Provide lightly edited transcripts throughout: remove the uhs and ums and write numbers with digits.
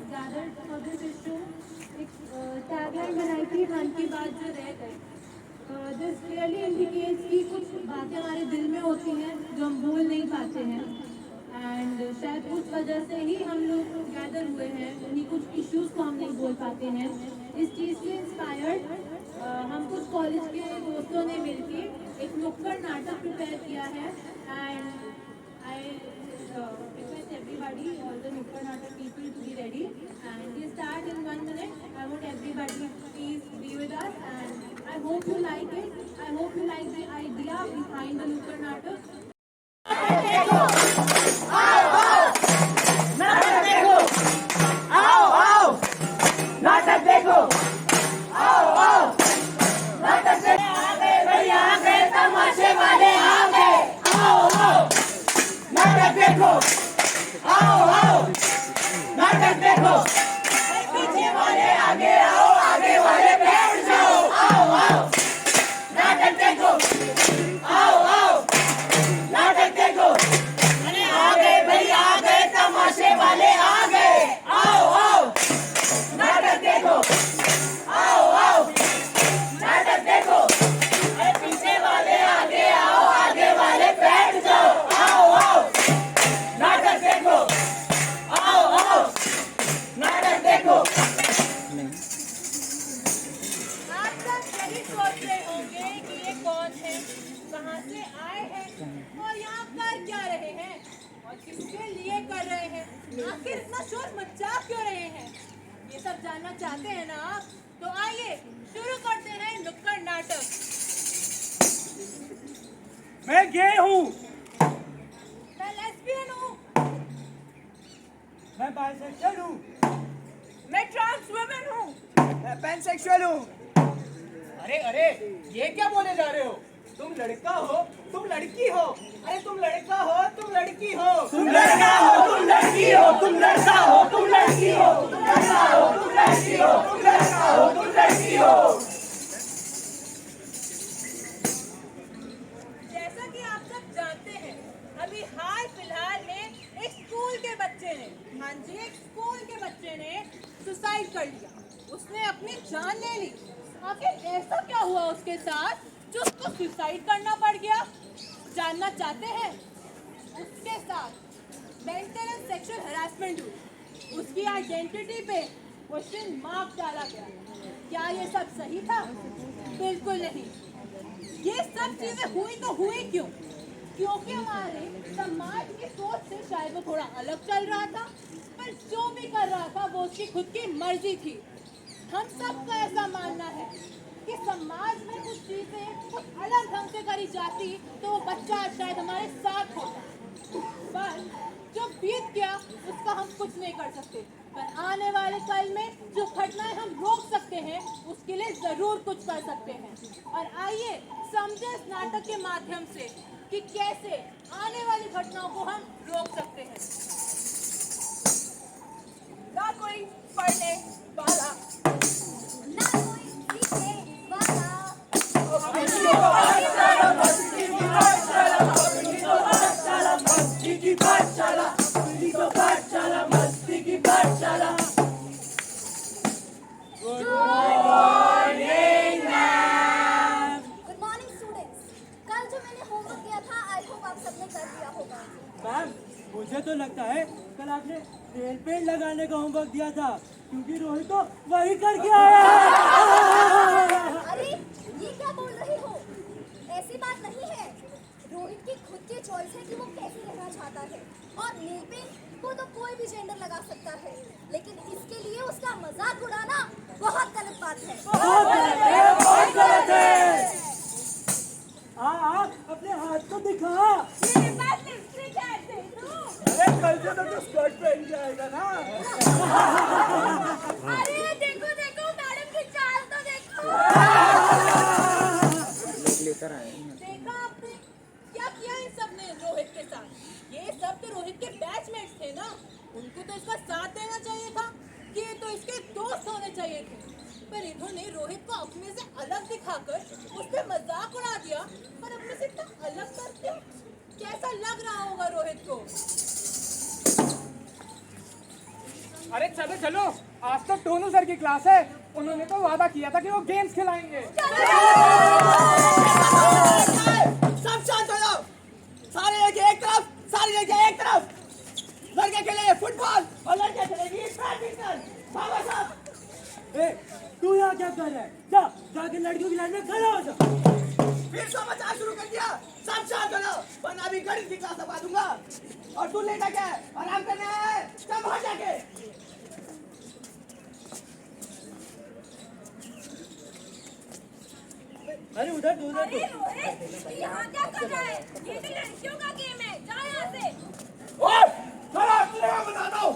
gathered for this issue. एक tagline बनाई थी मन की बात जो रह गई। दिस क्लियरली इंडिकेट्स कि कुछ बातें हमारे दिल में होती हैं जो हम बोल नहीं पाते हैं एंड शायद उस वजह से ही हम लोग गैदर हुए हैं, उन्हीं कुछ इश्यूज को हम नहीं बोल पाते हैं। इस चीज़ से इंस्पायर्ड हम कुछ कॉलेज के दोस्तों ने मिलकर एक नुक्कड़ नाटक प्रिपेयर किया है and I request everybody, all the Nukkad Natak people to be ready and we start in 1 minute. I want everybody please be with us and I hope you like it. I hope you like the idea behind the Nukkad Natak. आखिर इतना शोर मचा क्यों रहे हैं? ये सब जानना चाहते हैं ना आप? तो आइए शुरू करते हैं नुक्कड़ नाटक। मैं गे हूँ। मैं लेस्बियन हूँ। मैं बाइसेक्सुअल हूँ। मैं ट्रांस वुमेन हूँ। मैं पैनसेक्सुअल हूँ। अरे अरे ये क्या बोले जा रहे हो? तुम लड़का हो, तुम लड़की हो। अरे तुम लड़का हो, तुम लड़की हो। तुम लड़का हो, तुम लड़की हो। तुम लड़का हो, तुम लड़की हो। तुम लड़का हो, तुम लड़की हो। तुम लड़का हो, तुम लड़की हो। जैसा कि आप सब जानते हैं, अभी हाल फिलहाल में एक स्कूल के बच्चे ने, हाँ जी एक स्कूल के बच्चे ने सुसाइड कर लिया। उसने अपनी जान ले ली। आखिर ऐसा क्या हुआ उसके साथ जो उसको सुसाइड करना पड़ गया? जानना चाहते हैं? उसके साथ मेंटल एंड सेक्सुअल हरासमेंट हुई। उसकी आइडेंटिटी पे क्वेश्चन मार्क डाला गया। क्या ये सब सही था? बिल्कुल नहीं। ये सब चीजें हुई तो हुई क्यों? क्योंकि हमारे समाज की सोच से शायद वो थोड़ा अलग चल रहा था, पर जो भी कर रहा था वो उसकी खुद की मर्जी थी। हम सबका ऐसा मानना है कि समाज में कुछ चीजें कुछ अलग ढंग से करी जाती तो वो बच्चा शायद हमारे साथ होता, पर जो बीत गया उसका हम कुछ नहीं कर सकते। पर आने वाले कल में जो घटनाएं हम रोक सकते हैं उसके लिए जरूर कुछ कर सकते हैं। और आइए समझे इस नाटक के माध्यम से कि कैसे आने वाली घटनाओं को हम रोक सकते हैं। ना कोई पढ़ने वाला, ना कोई सीखने वाला, मुझे तो लगता है कल आपने नेल पेंट लगाने का होमवर्क दिया था, क्योंकि रोहित तो वही करके आया है। अरे ये क्या बोल रहे हो? ऐसी बात नहीं है। रोहित की खुद की चॉइस है कि वो कैसे रहना चाहता है और नेल पेंट को तो कोई भी जेंडर लगा सकता है, लेकिन इसके लिए उसका मजाक उड़ाना बहुत गलत बात है। बहुत गलत है, बहुत गलत है। अपने हाथ को दिखा। मेरे पास लिपस्टिक है, दे दो। अरे कल से तो स्कर्ट पहन जाएगा ना। अरे देखो देखो मैडम की चाल तो देखो। देखा आपने क्या किया इन सब ने रोहित के साथ? ये सब तो रोहित के बैचमेट्स थे ना, उनको तो इसका साथ देना चाहिए था कि ये तो इसके दोस्त होने चाहिए थे, पर इन्होंने रोहित को अपने से अलग दिखाकर उस पे मजाक उड़ा दिया। पर अपने से इतना अलग करके कैसा लग रहा होगा रोहित को? अरे चलो चलो, आज तो टोनू सर की क्लास है। उन्होंने तो वादा किया था कि वो गेम्स खिलाएंगे। सब शांत हो जाओ। सारे लड़के एक तरफ, सारी लड़कियां एक तरफ। लड़के खेलेंगे फुटबॉल और लड़कियां खेलेंगी बैडमिंटन। बाबा साहब, तू यहाँ क्या कर रहा है? जा जाके लड़कियों की लाइन में खड़ा हो जा। फिर समाचार शुरू कर दिया। सब शांत हो जाओ, वरना अभी गणित की क्लास लगा दूंगा। और तू लेटा क्या है? आराम करना है। चल बाहर जाके। अरे उधर तो उधर अरे रोहित, यहाँ क्या कर रहा है? ये तो लड़कियों का गेम है, जा यहाँ से। ओए, चलो तुझे मैं बताता हूँ।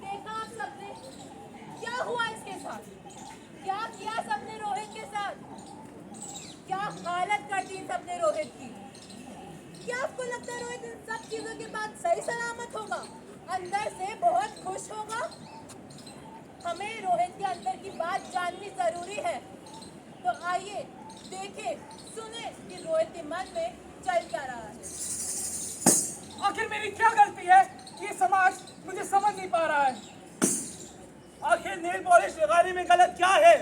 देखा आप सबने क्या हुआ इसके साथ? क्या किया सबने रोहित के साथ? क्या हालत कर दी सबने रोहित की? क्या आपको लगता है रोहित इन सब चीजों के बाद सही सलामत होगा? अंदर से बहुत खुश होगा? हमें रोहित के अंदर की बात जाननी जरूरी है। तो आइए देखें, सुने कि रोहित के मन में चल क्या रहा है। आखिर मेरी क्या गलती है? ये समाज मुझे समझ नहीं पा रहा है। आखिर नेल पॉलिश लगाने में गलत क्या है?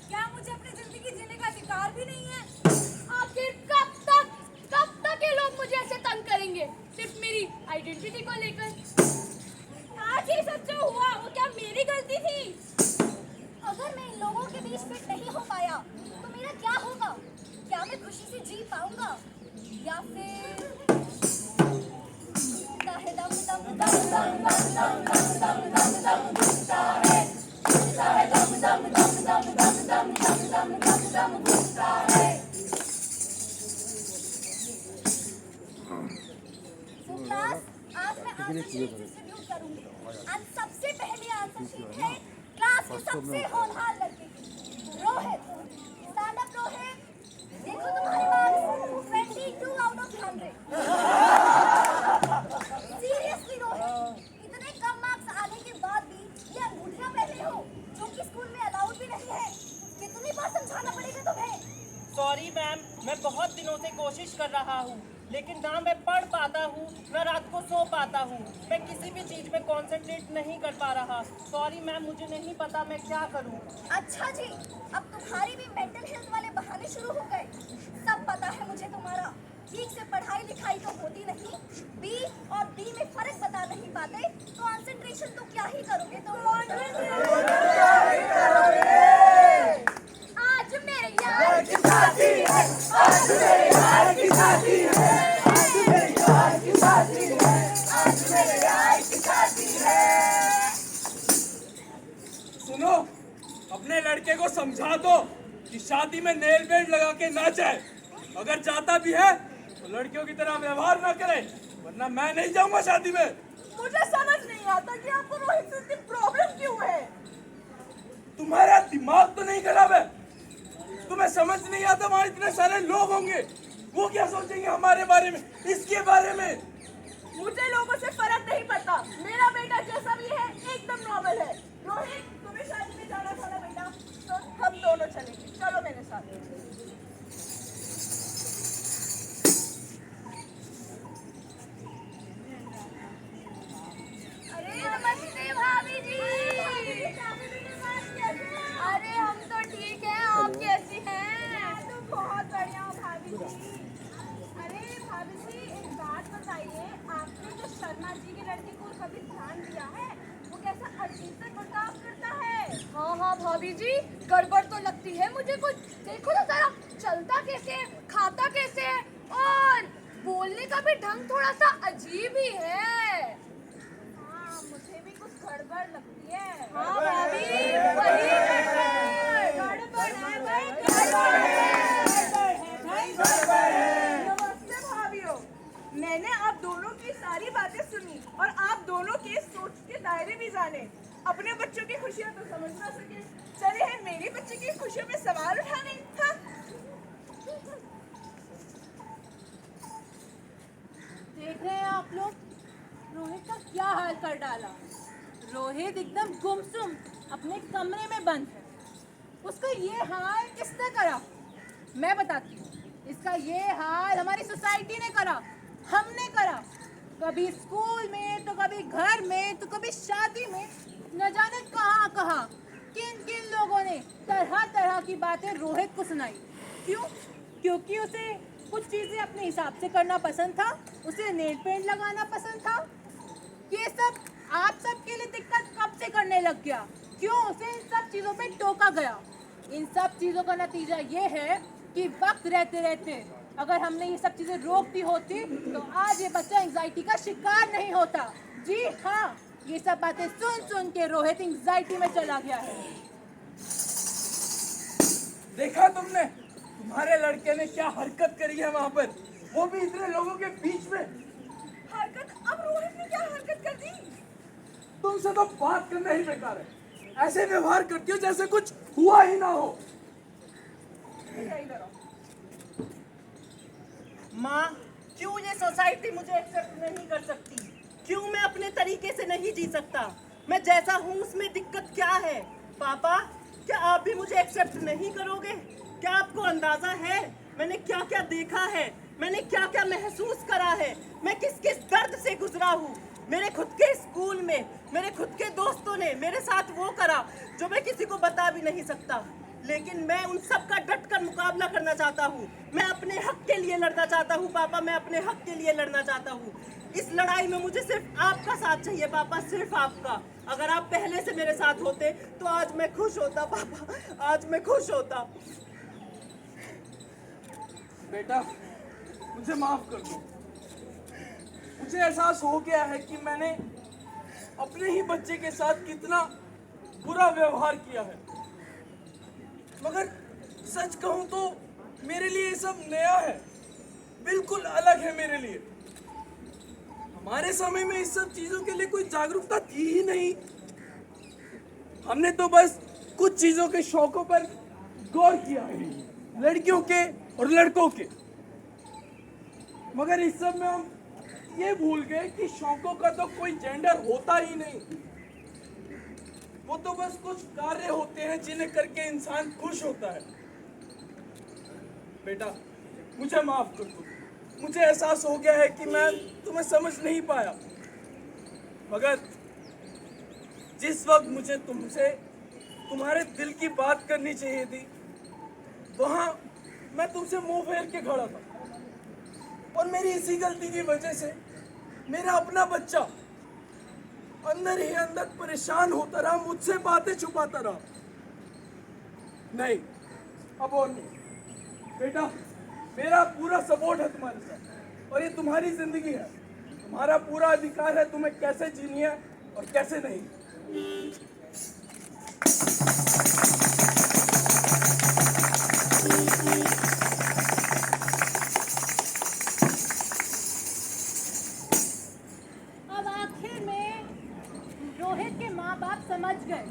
क्या मुझे अपनी जिंदगी जीने का अधिकार भी नहीं है? आखिर कब तक ये लोग मुझे ऐसे तंग करेंगे, सिर्फ मेरी आइडेंटिटी को लेकर? आज ही सब जो हुआ वो क्या मेरी गलती थी? अगर मैं इन लोगों के बीच फिट नहीं हो पाया तो मेरा क्या होगा? क्या मैं खुशी से जी पाऊंगा या फिर दम दम दम दम दम दम दम दम दम दम घुसता है, दम दम दम दम दम दम दम दम दम दम घुसता है। So class, आज मैं आंसर शीट डिस्ट्रीब्यूट करूंगी। और सबसे पहली आंसर शीट है क्लास के सबसे होनहार लड़के की, रोहित। स्टैंड अप रोहित, देखो तुम्हारे marks 22 out of 100। Seriously Rohit, इतने कम मार्क्स आने के बाद भी ये अंगूठियां पहने हो, जो कि स्कूल में अलाउड भी नहीं है। कितनी बार समझाना पड़ेगा तुम्हें? सॉरी मैम, मैं बहुत दिनों से कोशिश कर रहा हूँ, लेकिन ना मैं पढ़ पाता हूँ ना रात को सो पाता हूँ। मैं किसी भी चीज़ में कंसंट्रेट नहीं कर पा रहा। सॉरी मैम, मुझे नहीं पता मैं क्या करूँ। अच्छा जी, अब तुम्हारी भी मेंटल हेल्थ वाले बहाने शुरू हो गए। सब पता है मुझे तुम्हारा। ठीक से पढ़ाई लिखाई तो होती नहीं, बी और डी में फर्क बता नहीं पाते, कंसंट्रेशन तो क्या ही करोगे तुम? आज मेरे यार की शादी है, आज मेरे यार की शादी है, आज मेरे यार की शादी है, आज मेरे यार की शादी है। सुनो, अपने लड़के को समझा दो कि शादी में नेल पेंट लगा के ना जाए। अगर जाता भी है तो लड़कियों की तरह व्यवहार ना करे, वरना मैं नहीं जाऊंगा शादी में। मुझे समझ नहीं आता कि आपको रोहित से इतनी प्रॉब्लम क्यों है। तुम्हारा दिमाग तो नहीं खराब है? तुम्हें समझ नहीं आता वहां इतने सारे लोग होंगे, वो क्या सोचेंगे हमारे बारे में, इसके बारे में? मुझे लोगों से फर्क नहीं पड़ता। मेरा बेटा जैसा भी है एकदम नॉर्मल है। रोहित, तुम्हें शादी में जाना था ना बेटा, तो हम दोनों चलेंगे। चलो मेरे साथ। अरे नमस्ते भाभी जी। अरे हम तो ठीक हैं, आप कैसी हैं? तो बहुत बढ़िया हो भाभी जी। अरे भाभी जी, एक बात बताइए, आपने जो शर्मा जी की लड़की को कभी ध्यान दिया है? वो कैसा अजीब से बर्ताव करता है। हाँ हाँ भाभी जी, गड़बड़ तो लगती है मुझे कुछ। देखो तो जरा, चलता कैसे है, खाता कैसे है, और बोलने का भी ढंग थोड़ा सा अजीब ही है। हाँ, मुझे भी कुछ गड़बड़ लगती है। हाँ भाभी, वही गड़बड़ है भाई, गड़बड़ है। नमस्ते भाभीओ, मैंने आप दोनों की सारी बातें सुनी और आप दोनों के सोच के दायरे भी जाने। अपने बच्चों की खुशियां तो समझ ना सके, चले हैं मेरी बच्ची की खुशियों में सवाल उठाने। हाँ? देख रहे हैं आप लोग, रोहित का क्या हाल कर डाला। रोहित एकदम गुमसुम अपने कमरे में बंद है। उसका ये हाल किसने करा? मैं बताती हूँ। इसका ये हाल हमारी सोसाइटी ने करा, हमने करा। कभी स्कूल में, तो कभी घर में, तो कभी शादी में, न जाने कहाँ कहाँ किन किन लोगों ने तरह तरह की बातें रोहित को सुनाई। क्यों? क्योंकि उसे कुछ चीजें अपने हिसाब से करना पसंद था, उसे नेल पेंट लगाना पसंद था। ये सब आप सबके लिए दिक्कत कब से करने लग गया? क्यों उसे इन सब चीजों पे टोका गया? इन सब चीजों का नतीजा ये है कि वक्त रहते रहते अगर हमने ये सब चीजें रोक दी होती तो आज ये बच्चा एंजाइटी का शिकार नहीं होता। जी हाँ, ये सब बातें सुन सुन के रोहित एंजाइटी में चला गया है। देखा तुमने तुम्हारे लड़के ने क्या हरकत करी है वहां पर, वो भी इतने लोगों के बीच में। हरकत? अब रोहित ने क्या हरकत कर दी? तुमसे तो बात करना ही बेकार है। ऐसे व्यवहार करती हो जैसे कुछ हुआ ही ना हो। माँ, क्यों ये सोसाइटी मुझे एक्सेप्ट नहीं कर सकती? क्यों मैं अपने तरीके से नहीं जी सकता? मैं जैसा हूँ उसमें दिक्कत क्या है? पापा, क्या आप भी मुझे एक्सेप्ट नहीं करोगे? क्या आपको अंदाजा है मैंने क्या क्या देखा है, मैंने क्या क्या महसूस करा है, मैं किस किस दर्द से गुजरा हूँ? मेरे खुद के स्कूल में मेरे खुद के दोस्तों ने मेरे साथ वो करा जो मैं किसी को बता भी नहीं सकता। लेकिन मैं उन सब का डट कर मुकाबला करना चाहता हूँ। मैं अपने हक के लिए लड़ना चाहता हूँ पापा, मैं अपने हक के लिए लड़ना चाहता हूँ। इस लड़ाई में मुझे सिर्फ आपका साथ चाहिए पापा, सिर्फ आपका। अगर आप पहले से मेरे साथ होते तो आज मैं खुश होता पापा, आज मैं खुश होता। बेटा, मुझे माफ कर दो। मुझे एहसास हो गया है कि मैंने अपने ही बच्चे के साथ कितना बुरा व्यवहार किया है। मगर सच कहूं तो मेरे लिए ये सब नया है, बिल्कुल अलग है मेरे लिए। हमारे समय में इस सब चीजों के लिए कोई जागरूकता थी ही नहीं। हमने तो बस कुछ चीजों के शौकों पर गौर किया है, लड़कियों के और लड़कों के। मगर इस सब में हम ये भूल गए कि शौकों का तो कोई जेंडर होता ही नहीं। वो तो बस कुछ कार्य होते हैं जिन्हें करके इंसान खुश होता है। बेटा, मुझे माफ कर दो। मुझे एहसास हो गया है कि मैं तुम्हें समझ नहीं पाया। मगर जिस वक्त मुझे तुमसे तुम्हारे दिल की बात करनी चाहिए थी, वहां मैं तुमसे मुंह फेर के खड़ा था। और मेरी इसी गलती की वजह से मेरा अपना बच्चा अंदर ही अंदर परेशान होता रहा, मुझसे बातें छुपाता रहा। नहीं, अब और नहीं। बेटा, मेरा पूरा सपोर्ट है तुम्हारे साथ और ये तुम्हारी जिंदगी है। तुम्हारा पूरा अधिकार है तुम्हें कैसे जीनी है और कैसे नहीं। अब आखिर में रोहित के माँ बाप समझ गए।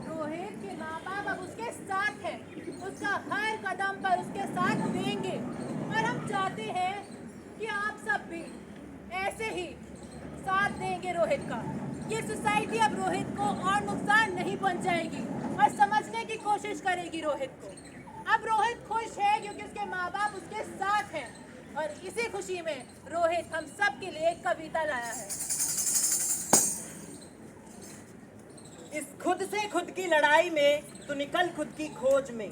रोहित के माँ बाप अब उसके साथ हैं, उसका हर कदम पर उसके साथ देंगे। और हम चाहते हैं कि आप सब भी ऐसे ही साथ देंगे रोहित का। ये सोसाइटी अब रोहित को और नुकसान नहीं पहुंचाएगी और समझने की कोशिश करेगी रोहित को। अब रोहित खुश है क्योंकि उसके माँ बाप उसके साथ हैं। और इसी खुशी में रोहित हम सब के लिए एक कविता लाया है। इस खुद से खुद की लड़ाई में तू निकल खुद की खोज में।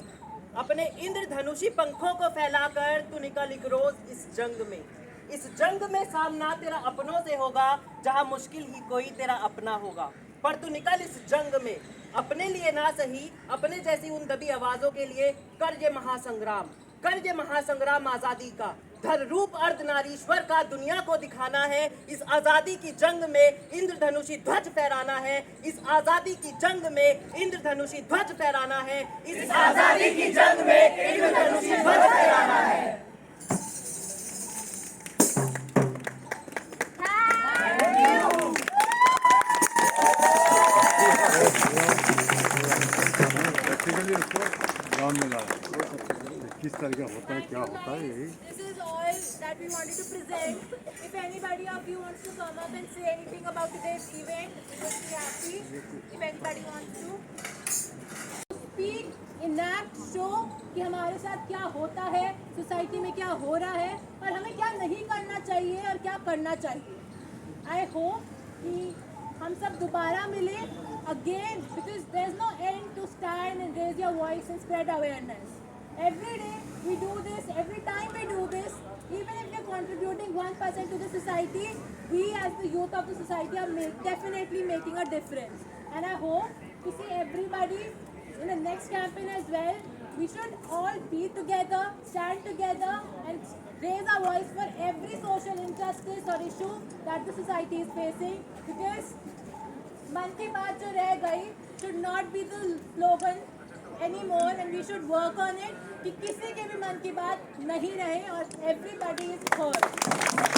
अपने इंद्रधनुषी पंखों को फैलाकर तू निकल एक रोज इस जंग में। इस जंग में सामना तेरा अपनों से होगा, जहां मुश्किल ही कोई तेरा अपना होगा। पर तू निकल इस जंग में, अपने लिए ना सही, अपने जैसी उन दबी आवाजों के लिए कर ये महासंग्राम। कर ये महासंग्राम आजादी का, धर रूप अर्धनारीश्वर का दुनिया को दिखाना है। इस आजादी की जंग में इंद्रधनुषी ध्वज फहराना है। इस आजादी की जंग में इंद्रधनुषी ध्वज फहराना है। इस आजादी की जंग में इंद्रधनुषी ध्वज फहराना है। प्रैक्टिकली उसको ग्राउंड में लाया किस तरह का होता है क्या होता है यही This is all that we wanted to present. If anybody of you wants to come up and say anything about today's event, we would be happy. If anybody wants to speak, enact, show कि हमारे साथ क्या होता है, society में क्या हो रहा है और हमें क्या नहीं करना चाहिए और क्या करना चाहिए. I hope कि हम सब दोबारा मिले again because there's no end to stand and raise your voice and spread awareness. Every day we do this, every time we do this, even if we're contributing 1% to the society, we as the youth of the society are definitely making a difference. And I hope to see everybody in the next campaign as well. We should all be together, stand together and raise our voice for every social injustice or issue that the society is facing because मन की बात जो रह गई should not be the slogan anymore and we should work on it कि किसी के भी मन की बात नहीं रहे और everybody is heard.